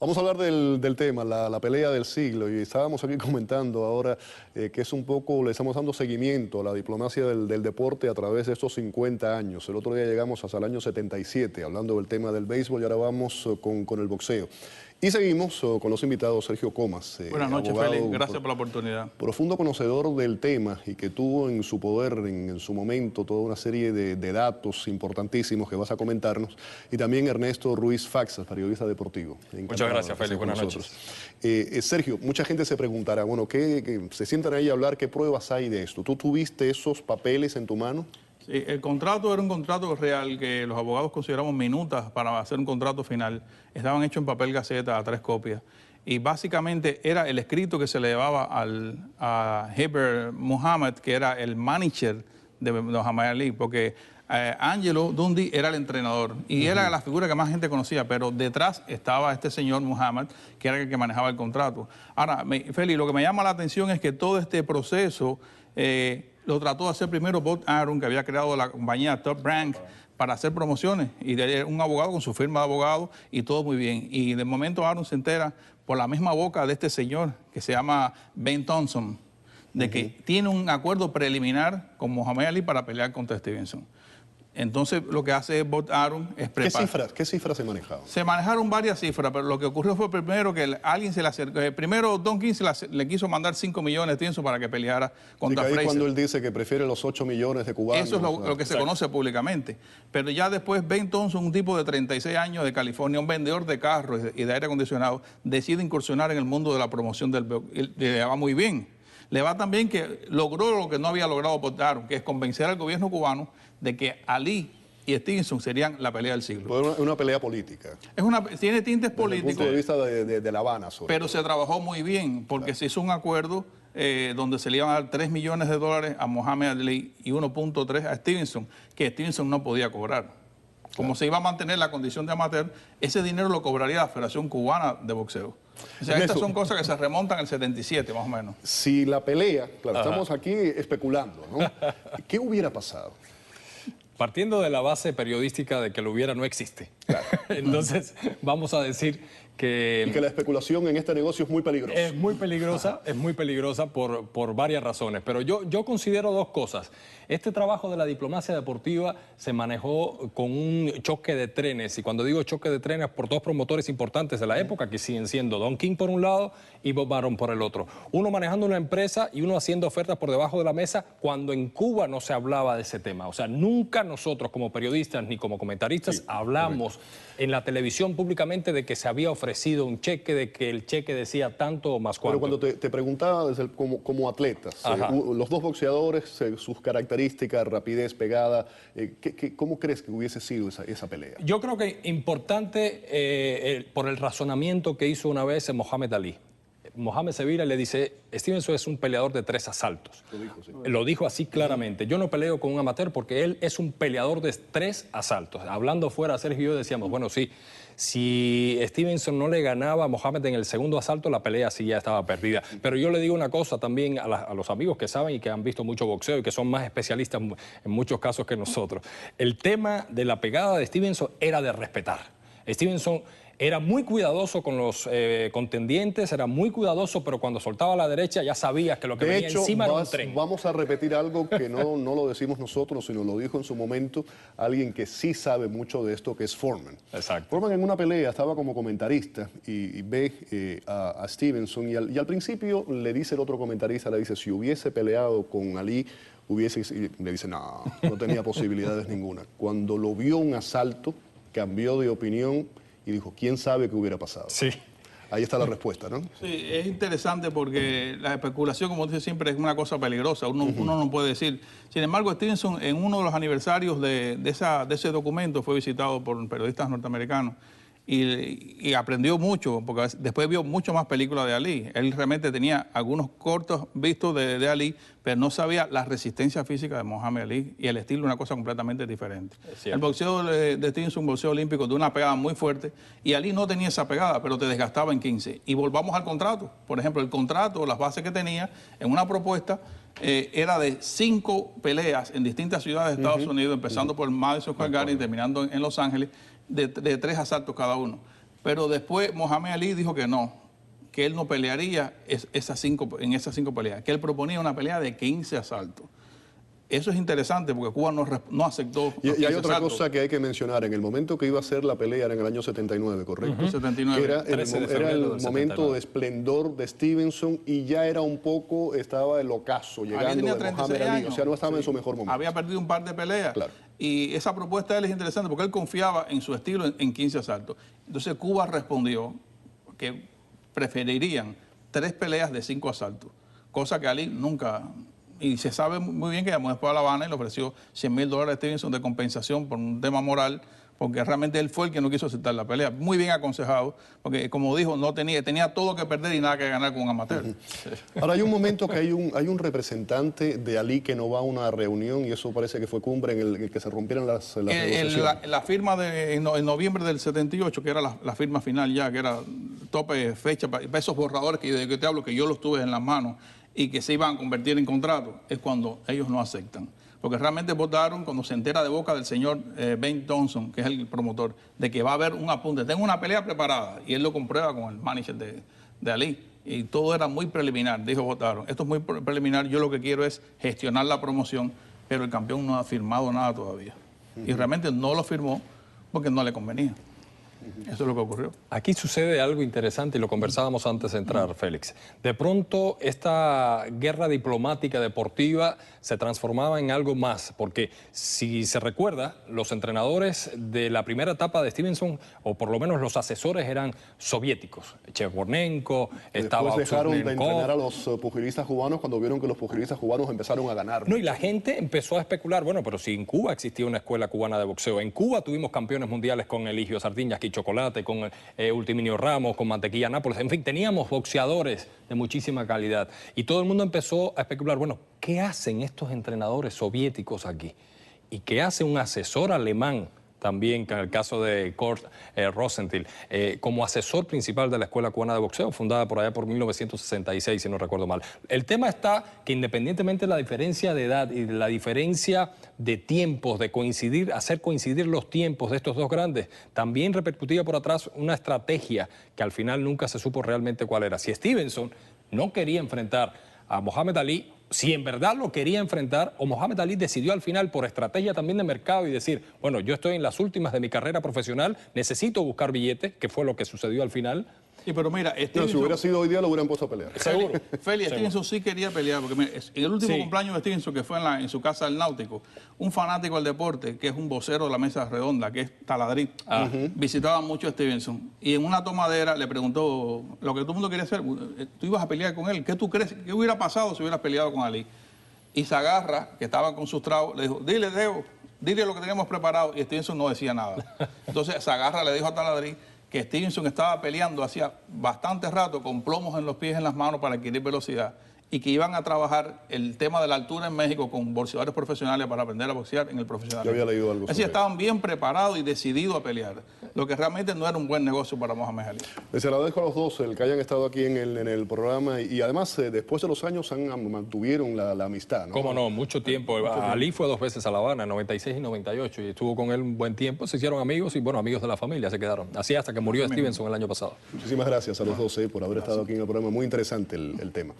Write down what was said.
Vamos a hablar del tema, la pelea del siglo, y estábamos aquí comentando ahora que es un poco, le estamos dando seguimiento a la diplomacia del deporte a través de estos 50 años. El otro día llegamos hasta el año 77, hablando del tema del béisbol, y ahora vamos con el boxeo. Y seguimos con los invitados, Sergio Comas. Buenas noches, Félix. Gracias por la oportunidad. Profundo conocedor del tema y que tuvo en su poder, en su momento, toda una serie de datos importantísimos que vas a comentarnos. Y también Ernesto Ruiz Faxas, periodista deportivo. Muchas gracias, Félix. Buenas noches. Sergio, mucha gente se preguntará, bueno, ¿qué se sientan ahí a hablar? ¿Qué pruebas hay de esto? ¿Tú tuviste esos papeles en tu mano? Sí, el contrato era un contrato real que los abogados consideramos minutas para hacer un contrato final. Estaban hechos en papel gaceta a 3 copias. Y básicamente era el escrito que se le llevaba a Heber Muhammad, que era el manager de Muhammad Ali, porque Angelo Dundee era el entrenador y era la figura que más gente conocía, pero detrás estaba este señor Muhammad, que era el que manejaba el contrato. Ahora, Félix, lo que me llama la atención es que todo este proceso lo trató de hacer primero Bob Arum, que había creado la compañía Top Rank para hacer promociones, y era un abogado con su firma de abogado y todo muy bien. Y de momento Arum se entera por la misma boca de este señor que se llama Ben Thompson, de que tiene un acuerdo preliminar con Muhammad Ali para pelear contra Stevenson. Entonces lo que hace Bob Arum es preparar. ¿Qué cifras se manejaban? Se manejaron varias cifras, pero lo que ocurrió fue primero que alguien se le acercó. Primero Don King le quiso mandar 5 millones de Stevenson para que peleara contra Frazier. Cuando él dice que prefiere los 8 millones de cubanos. Eso es lo que se conoce públicamente. Pero ya después Ben Thompson, un tipo de 36 años de California, un vendedor de carros y de aire acondicionado, decide incursionar en el mundo de la promoción del boxeo. Le va muy bien. Le va también que logró lo que no había logrado Bob Arum, que es convencer al gobierno cubano de que Ali y Stevenson serían la pelea del siglo. Fue una pelea política. Tiene tintes políticos. Desde el punto de vista de La Habana. Pero se trabajó muy bien, porque se hizo un acuerdo donde se le iban a dar $3 millones a Muhammad Ali y 1.3 a Stevenson, que Stevenson no podía cobrar. Como se iba a mantener la condición de amateur, ese dinero lo cobraría la Federación Cubana de Boxeo. O sea, estas son cosas que se remontan al 77, más o menos. Si la pelea, claro, estamos aquí especulando, ¿no? ¿Qué hubiera pasado? Partiendo de la base periodística de que lo hubiera no existe. Claro. Entonces, vamos a decir que... Y que la especulación en este negocio es muy peligrosa. Es muy peligrosa por varias razones. Pero yo considero dos cosas. Este trabajo de la diplomacia deportiva se manejó con un choque de trenes. Y cuando digo choque de trenes, por dos promotores importantes de la época, que siguen siendo Don King por un lado y Bob Arum por el otro. Uno manejando una empresa y uno haciendo ofertas por debajo de la mesa cuando en Cuba no se hablaba de ese tema. O sea, nunca nosotros como periodistas ni como comentaristas hablamos en la televisión públicamente de que se había ofrecido un cheque, de que el cheque decía tanto o más cuánto. Pero cuando te preguntaba como atletas, los dos boxeadores, sus características, rapidez, pegada, ¿cómo crees que hubiese sido esa pelea? Yo creo que importante por el razonamiento que hizo una vez Mohamed Ali. Mohamed se vira y le dice, Stevenson es un peleador de 3 asaltos. Lo dijo, sí. Lo dijo así claramente. Yo no peleo con un amateur porque él es un peleador de 3 asaltos. Hablando fuera, Sergio y yo decíamos, bueno, sí, si Stevenson no le ganaba a Mohamed en el segundo asalto, la pelea sí ya estaba perdida. Pero yo le digo una cosa también a los amigos que saben y que han visto mucho boxeo y que son más especialistas en muchos casos que nosotros. El tema de la pegada de Stevenson era de respetar. Stevenson era muy cuidadoso con los contendientes, era muy cuidadoso, pero cuando soltaba a la derecha ya sabías que lo que venía encima era un tren. Vamos a repetir algo que no lo decimos nosotros, sino lo dijo en su momento alguien que sí sabe mucho de esto, que es Foreman. Exacto. Foreman en una pelea estaba como comentarista y ve a Stevenson y al principio le dice el otro comentarista, le dice, si hubiese peleado con Ali, le dice, no tenía posibilidades ninguna. Cuando lo vio un asalto, cambió de opinión y dijo, ¿quién sabe qué hubiera pasado? Sí. Ahí está la respuesta, ¿no? Sí, es interesante porque la especulación, como dice siempre, es una cosa peligrosa. Uno no puede decir. Sin embargo, Stevenson, en uno de los aniversarios de ese documento, fue visitado por periodistas norteamericanos y aprendió mucho, porque después vio mucho más películas de Ali. Él realmente tenía algunos cortos vistos de Ali, pero no sabía la resistencia física de Muhammad Ali y el estilo, una cosa completamente diferente. El boxeo de Stevenson es un boxeo olímpico de una pegada muy fuerte y Ali no tenía esa pegada, pero te desgastaba en 15. Y volvamos al contrato. Por ejemplo, el contrato, las bases que tenía en una propuesta era de 5 peleas en distintas ciudades de Estados Unidos, empezando por Madison Square Garden y terminando en Los Ángeles, de 3 asaltos cada uno. Pero después Mohamed Ali dijo que no, que él no pelearía en esas 5 peleas, que él proponía una pelea de 15 asaltos. Eso es interesante porque Cuba no aceptó. Y hay otra cosa que hay que mencionar. En el momento que iba a ser la pelea era en el año 79, ¿correcto? 79. Que era el momento de esplendor de Stevenson y ya era un poco, estaba el ocaso llegando de Mohamed Ali. O sea, no estaba en su mejor momento. Había perdido un par de peleas. Claro. Y esa propuesta de él es interesante porque él confiaba en su estilo en 15 asaltos. Entonces Cuba respondió que preferirían 3 peleas de 5 asaltos, cosa que Ali nunca... Y se sabe muy bien que llamó después a La Habana y le ofreció $100,000 a Stevenson de compensación por un tema moral, porque realmente él fue el que no quiso aceptar la pelea. Muy bien aconsejado, porque como dijo, tenía todo que perder y nada que ganar con un amateur. Ahora hay un momento que hay un representante de Ali que no va a una reunión y eso parece que fue cumbre en el que se rompieron las negociaciones. La firma en noviembre del 78, que era la firma final ya, que era tope fecha, para esos borradores de que te hablo, que yo los tuve en las manos, y que se iban a convertir en contrato, es cuando ellos no aceptan. Porque realmente votaron cuando se entera de boca del señor Ben Thompson, que es el promotor, de que va a haber un apunte. Tengo una pelea preparada, y él lo comprueba con el manager de Ali. Y todo era muy preliminar, dijo, votaron. Esto es muy preliminar, yo lo que quiero es gestionar la promoción, pero el campeón no ha firmado nada todavía. Y realmente no lo firmó porque no le convenía. Eso es lo que ocurrió. Aquí sucede algo interesante y lo conversábamos antes de entrar, Félix. De pronto, esta guerra diplomática deportiva se transformaba en algo más, porque si se recuerda, los entrenadores de la primera etapa de Stevenson, o por lo menos los asesores, eran soviéticos. Chegornenko, estaba Después dejaron de Oksurnenko. entrenar a los pugilistas cubanos cuando vieron que los pugilistas cubanos empezaron a ganar. No, y la gente empezó a especular, bueno, pero si en Cuba existía una escuela cubana de boxeo, en Cuba tuvimos campeones mundiales con Eligio Sardiñas, Chocolate, con Ultiminio Ramos, con Mantequilla Nápoles, en fin, teníamos boxeadores de muchísima calidad. Y todo el mundo empezó a especular, bueno, ¿qué hacen estos entrenadores soviéticos aquí? ¿Y qué hace un asesor alemán también, que en el caso de Kurt Rosenthal, como asesor principal de la Escuela Cubana de Boxeo, fundada por allá por 1966, si no recuerdo mal? El tema está que independientemente de la diferencia de edad y de la diferencia de tiempos, de coincidir, hacer coincidir los tiempos de estos dos grandes, también repercutía por atrás una estrategia que al final nunca se supo realmente cuál era. Si Stevenson no quería enfrentar a Mohamed Ali, si en verdad lo quería enfrentar, o Mohamed Ali decidió al final por estrategia también de mercado y decir, bueno, yo estoy en las últimas de mi carrera profesional, necesito buscar billetes, que fue lo que sucedió al final. Sí, pero mira, Si hubiera sido hoy día lo hubieran puesto a pelear. Seguro. Félix, Stevenson sí quería pelear, porque mira, en el último cumpleaños de Stevenson, que fue en su casa del Náutico, un fanático del deporte, que es un vocero de la mesa redonda, que es Taladrí, visitaba mucho a Stevenson, y en una tomadera le preguntó lo que todo el mundo quería hacer, tú ibas a pelear con él, ¿qué tú crees? ¿Qué hubiera pasado si hubieras peleado con Ali? Y Zagarra, que estaba con sus tragos, le dijo, dile, Deo, dile lo que teníamos preparado, y Stevenson no decía nada. Entonces Zagarra le dijo a Taladrí que Stevenson estaba peleando hacía bastante rato con plomos en los pies y en las manos para adquirir velocidad y que iban a trabajar el tema de la altura en México con boxeadores profesionales para aprender a boxear en el profesional. Yo había leído algo. Así estaban bien preparados y decididos a pelear, lo que realmente no era un buen negocio para Mohamed Ali. Les agradezco a los dos el que hayan estado aquí en el programa y además después de los años mantuvieron la amistad, ¿no? Cómo no, mucho tiempo. Ali fue 2 veces a La Habana, en 96 y 98, y estuvo con él un buen tiempo, se hicieron amigos y bueno, amigos de la familia se quedaron. Así hasta que murió Stevenson el año pasado. Muchísimas gracias a los dos por haber estado aquí en el programa. Muy interesante el tema.